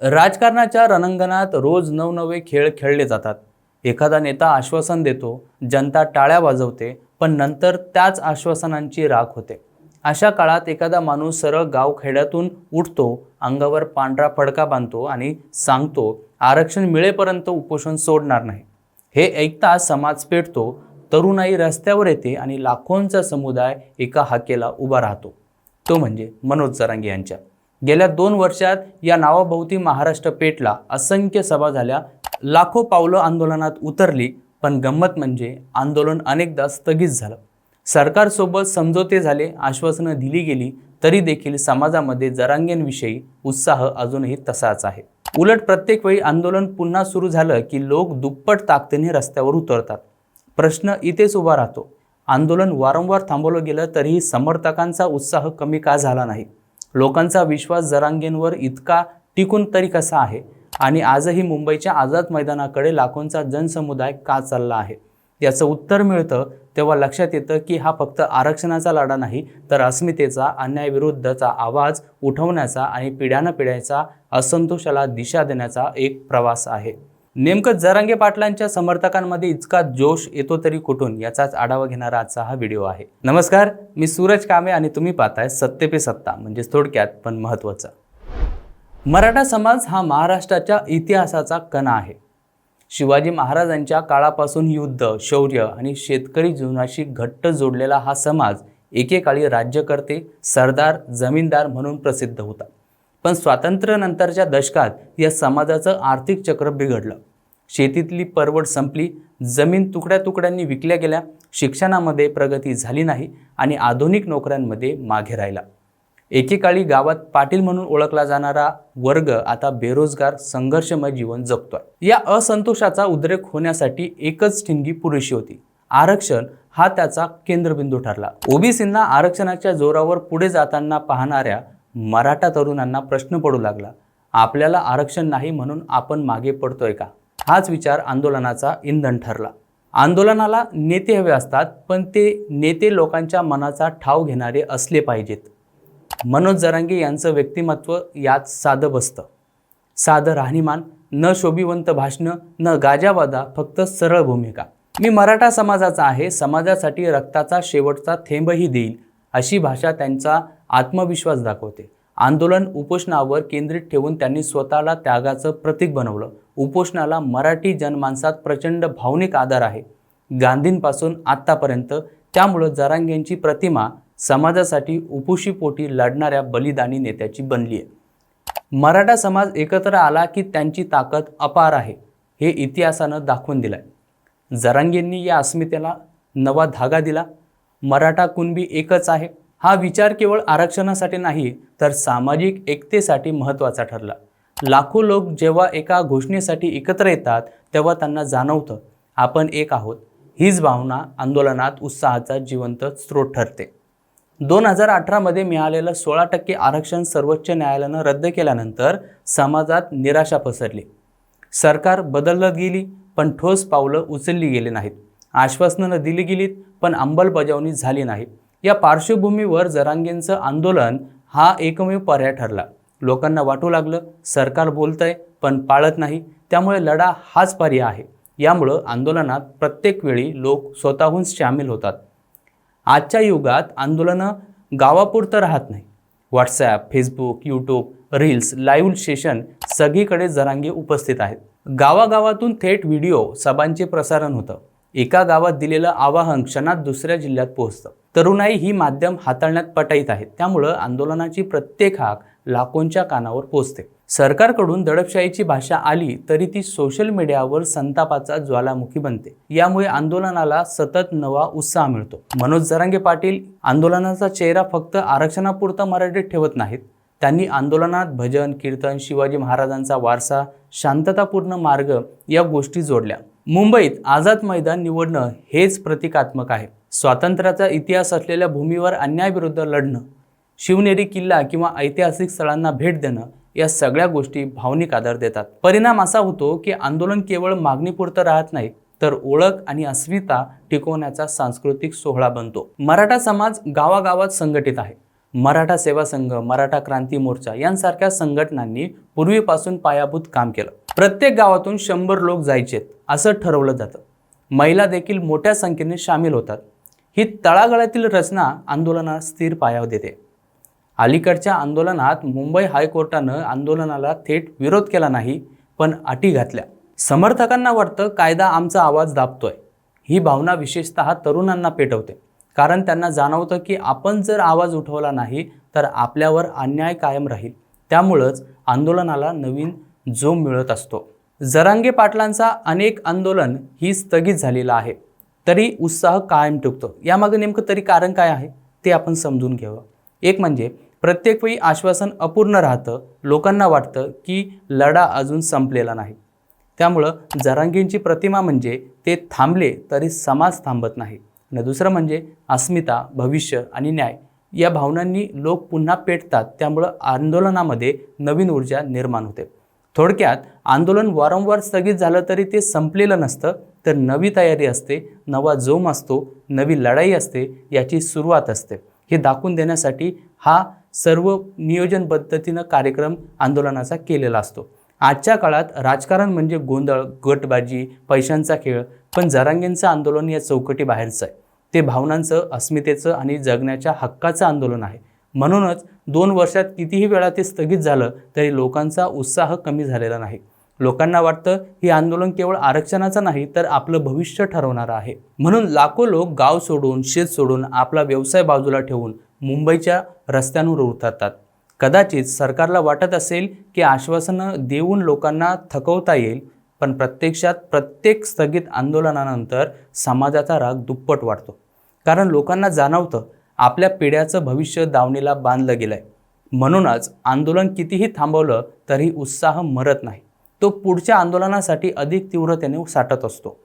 राजकारणाच्या रणांगणात रोज नवनवे खेळ खेळले जातात. एखादा नेता आश्वासन देतो, जनता टाळ्या वाजवते, पण नंतर त्याच आश्वासनांची राख होते. अशा काळात एखादा माणूस सरळ गावखेड्यातून उठतो, अंगावर पांढरा फडका बांधतो आणि सांगतो, आरक्षण मिळेपर्यंत उपोषण सोडणार नाही. हे ऐकता समाज पेटतो, तरुणाई रस्त्यावर येते आणि लाखोंचा समुदाय एका हाकेला उभा राहतो. तो म्हणजे मनोज जरांगे यांच्या. गेल्या 2 वर्षात या नावाभोवती महाराष्ट्र पेटला. असंख्य सभा झाल्या, लाखो पावलं आंदोलनात उतरली. पण गंमत म्हणजे आंदोलन अनेकदा स्थगित झालं. सरकारसोबत समझोते झाले, आश्वासनं दिली गेली, तरी देखील समाजामध्ये जरांगेंविषयी उत्साह अजूनही तसाच आहे. उलट प्रत्येक वेळी आंदोलन पुन्हा सुरू झालं की लोक दुप्पट ताकदीने रस्त्यावर उतरतात. प्रश्न इथेच उभा राहतो, आंदोलन वारंवार थांबवलं गेलं तरीही समर्थकांचा उत्साह कमी का झाला नाही? लोकांचा विश्वास जरांगेंवर इतका टिकून तरी कसा आहे? आणि आजही मुंबईच्या आझाद मैदानाकडे लाखोंचा जनसमुदाय का चालला आहे? याचं उत्तर मिळतं तेव्हा लक्षात येतं की हा फक्त आरक्षणाचा लढा नाही, तर अस्मितेचा, अन्यायाविरुद्धचा आवाज उठवण्याचा आणि पिढ्यानपिढ्याचा असंतोषाला दिशा देण्याचा एक प्रवास आहे. नेमकं जरांगे पाटलांच्या समर्थकांमध्ये इतका जोश येतो तरी कुठून, याचाच आढावा घेणारा आजचा हा व्हिडिओ आहे. नमस्कार, मी सूरज कांबळे आणि तुम्ही पाहताय सत्य पे सत्ता, म्हणजे थोडक्यात पण महत्त्वाचं. मराठा समाज हा महाराष्ट्राच्या इतिहासाचा कणा आहे. शिवाजी महाराजांच्या काळापासून युद्ध, शौर्य आणि शेतकरी जीवनाशी घट्ट जोडलेला हा समाज एकेकाळी राज्यकर्ते, सरदार, जमीनदार म्हणून प्रसिद्ध होता. पण स्वातंत्र्यानंतरच्या दशकात या समाजाचं आर्थिक चक्र बिघडलं. शेतीतली परवड संपली, जमीन तुकड्या तुकड्यांनी विकल्या गेल्या, शिक्षणामध्ये प्रगती झाली नाही आणि आधुनिक नोकऱ्यांमध्ये मागे राहिला. एकेकाळी गावात पाटील म्हणून ओळखला जाणारा वर्ग आता बेरोजगार, संघर्षमय जीवन जगतोय. या असंतोषाचा उद्रेक होण्यासाठी एकच ठिणगी पुरेशी होती, आरक्षण हा त्याचा केंद्रबिंदू ठरला. ओबीसींना आरक्षणाच्या जोरावर पुढे जाताना पाहणाऱ्या मराठा तरुणांना प्रश्न पडू लागला, आपल्याला आरक्षण नाही म्हणून आपण मागे पडतोय का? हाच विचार आंदोलनाचा इंधन ठरला. आंदोलनाला नेते हवे असतात, पण ते नेते लोकांच्या मनाचा ठाव घेणारे असले पाहिजेत. मनोज जरांगे यांचं व्यक्तिमत्व यात साधं बसतं. साधं राहणीमान, न शोभिवंत भाषणं, न गाजावादा, फक्त सरळ भूमिका. मी मराठा समाजाचा आहे, समाजासाठी रक्ताचा शेवटचा थेंबही देईल, अशी भाषा त्यांचा आत्मविश्वास दाखवते. आंदोलन उपोषणावर केंद्रित ठेवून त्यांनी स्वतःला त्यागाचं प्रतीक बनवलं. उपोषणाला मराठी जनमानसात प्रचंड भावनिक आदर आहे, गांधींपासून आत्तापर्यंत. त्यामुळं जरांगेंची प्रतिमा समाजासाठी उपोषीपोटी लढणाऱ्या बलिदानी नेत्याची बनली आहे. मराठा समाज एकत्र आला की त्यांची ताकद अपार आहे, हे इतिहासानं दाखवून दिलंय. जरांगेंनी या अस्मितेला नवा धागा दिला. मराठा कुणबी एकच आहे हा विचार केवळ आरक्षणासाठी नाही, तर सामाजिक एकतेसाठी महत्त्वाचा ठरला. लाखो लोक जेव्हा एका घोषणेसाठी एकत्र येतात तेव्हा त्यांना जाणवतं, आपण एक आहोत. हीच भावना आंदोलनात उत्साहाचा जिवंत स्रोत ठरते. 2018 मध्ये मिळालेलं 16% आरक्षण सर्वोच्च न्यायालयानं रद्द केल्यानंतर समाजात निराशा पसरली. सरकार बदलत गेली, पण ठोस पावलं उचलली गेली नाहीत. आश्वासनं दिली गेलीत, पण अंमलबजावणी झाली नाही. या पार्श्वभूमीवर जरांगेंचं आंदोलन हा एकमेव पर्याय ठरला. लोकांना वाटू लागलं, सरकार बोलतंय पण पाळत नाही, त्यामुळे लढा हाच पर्याय आहे. यामुळं आंदोलनात प्रत्येक वेळी लोक स्वतःहून सामील होतात. आजच्या युगात आंदोलनं गावापुरतं राहत नाही. WhatsApp, Facebook, YouTube, reels, live session सगळीकडे जरांगे उपस्थित आहेत. गावागावातून थेट व्हिडिओ सभांचे प्रसारण होतं. एका गावात दिलेलं आवाहन क्षणात दुसऱ्या जिल्ह्यात पोहोचतं. तरुणाई ही माध्यम हाताळण्यात पटाईत आहेत, त्यामुळं आंदोलनाची प्रत्येक हाक लाखोंच्या कानावर पोहोचते. सरकारकडून दडपशाहीची भाषा आली तरी ती सोशल मीडियावर संतापाचा ज्वालामुखी बनते. यामुळे आंदोलनाला सतत नवा उत्साह मिळतो. मनोज जरांगे पाटील आंदोलनाचा चेहरा फक्त आरक्षणापुरता मर्यादित ठेवत नाहीत. त्यांनी आंदोलनात भजन, कीर्तन, शिवाजी महाराजांचा वारसा, शांततापूर्ण मार्ग या गोष्टी जोडल्या. मुंबईत आझाद मैदान निवडणं हेच प्रतिकात्मक आहे. स्वातंत्र्याचा इतिहास असलेल्या भूमीवर अन्यायाविरुद्ध लढणं, शिवनेरी किल्ला किंवा ऐतिहासिक स्थळांना भेट देणं, या सगळ्या गोष्टी भावनिक आधार देतात. परिणाम असा होतो की आंदोलन केवळ मागणीपुरतं राहत नाही, तर ओळख आणि अस्मिता टिकवण्याचा सांस्कृतिक सोहळा बनतो. मराठा समाज गावागावात संघटित आहे. मराठा सेवा संघ, मराठा क्रांती मोर्चा यांसारख्या संघटनांनी पूर्वीपासून पायाभूत काम केलं. प्रत्येक गावातून 100 लोक जायचेत असं ठरवलं जातं. महिला देखील मोठ्या संख्येने सामील होतात. ही तळागाळातील रचना आंदोलनाला स्थिर पाया देते. अलीकडच्या आंदोलनात मुंबई हायकोर्टानं आंदोलनाला थेट विरोध केला नाही, पण अटी घातल्या. समर्थकांना वाटतं कायदा आमचा आवाज दाबतोय. ही भावना विशेषतः तरुणांना पेटवते, कारण त्यांना जाणवतं की आपण जर आवाज उठवला नाही तर आपल्यावर अन्याय कायम राहील. त्यामुळंच आंदोलनाला नवीन जोम मिळत असतो. जरांगे पाटलांचा अनेक आंदोलन ही स्थगित झालेलं आहे, तरी उत्साह कायम टिकतो. यामागे नेमकं तरी कारण काय आहे ते आपण समजून घ्यावं. एक म्हणजे प्रत्येक वेळी आश्वासन अपूर्ण राहतं. लोकांना वाटतं की लढा अजून संपलेला नाही. त्यामुळं जरांगेंची प्रतिमा म्हणजे ते थांबले तरी समाज थांबत नाही. आणि दुसरं म्हणजे अस्मिता, भविष्य आणि न्याय या भावनांनी लोक पुन्हा पेटतात. त्यामुळं आंदोलनामध्ये नवीन ऊर्जा निर्माण होते. थोडक्यात आंदोलन वारंवार स्थगित झालं तरी ते संपलेलं नसतं, तर नवी तयारी असते, नवा जोम असतो, नवी लढाई असते, याची सुरुवात असते. हे दाखवून देण्यासाठी हा सर्व नियोजन पद्धतीनं कार्यक्रम आंदोलनाचा केलेला असतो. आजच्या काळात राजकारण म्हणजे गोंधळ, गटबाजी, पैशांचा खेळ, पण जरांगेंचं आंदोलन या चौकटी बाहेरचं आहे. ते भावनांचं, अस्मितेचं आणि जगण्याच्या हक्काचं आंदोलन आहे. म्हणूनच 2 वर्षात कितीही वेळा ते स्थगित झालं तरी लोकांचा उत्साह कमी झालेला नाही. लोकांना वाटतं हे आंदोलन केवळ आरक्षणाचं नाही तर आपलं भविष्य ठरवणारं आहे. म्हणून लाखो लोक गाव सोडून, शेत सोडून, आपला व्यवसाय बाजूला ठेवून मुंबईच्या रस्त्यांवर उतरतात. कदाचित सरकारला वाटत असेल की आश्वासनं देऊन लोकांना थकवता येईल, पण प्रत्यक्षात प्रत्येक स्थगित आंदोलनानंतर समाजाचा राग दुप्पट वाढतो. कारण लोकांना जाणवतं आपल्या पिढ्याचं भविष्य दावणीला बांधलं गेलंय. म्हणूनच आंदोलन कितीही थांबवलं तरी उत्साह मरत नाही. तो पुढच्या आंदोलनासाठी अधिक तीव्रतेने साठत असतो.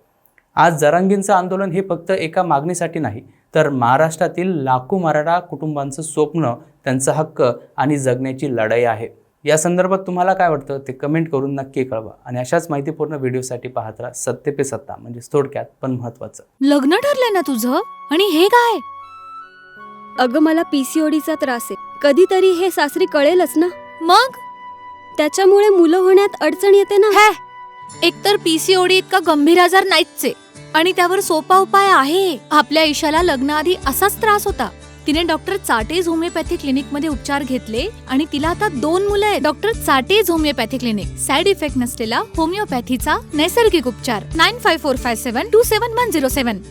आज जरांगेंचं आंदोलन हे फक्त एका मागणीसाठी नाही, तर महाराष्ट्रातील लाखो मराठा कुटुंबांचं स्वप्न, त्यांचा हक्क आणि जगण्याची लढाई आहे. या संदर्भात तुम्हाला काय वाटतं ते कमेंट करून नक्की कळवा. आणि अशाच माहितीपूर्ण व्हिडिओसाठी पाहत राहा सत्य पे सत्ता, म्हणजे थोडक्यात पण महत्त्वाचं. लग्न ठरलंय ना तुझं? आणि हे काय? अगं मला पीसीओडीचा त्रास आहे. कधीतरी हे सासरी कळेलच ना. मग त्याच्यामुळे मुलं होण्यात अडचण येते ना. एकतर पीसीओडी इतका गंभीर आजार नाहीच आहे, आणि त्यावर सोपा उपाय आहे. आपल्या ईशाला लग्नाआधी असाच त्रास होता. तिने डॉक्टर चाटेज होमिओपॅथी क्लिनिक मध्ये उपचार घेतले आणि तिला आता 2 मुलं आहेत. डॉक्टर चाटेज होमिओपॅथी क्लिनिक, साइड इफेक्ट नसलेला होमिओपॅथीचा नैसर्गिक उपचार. 9545727107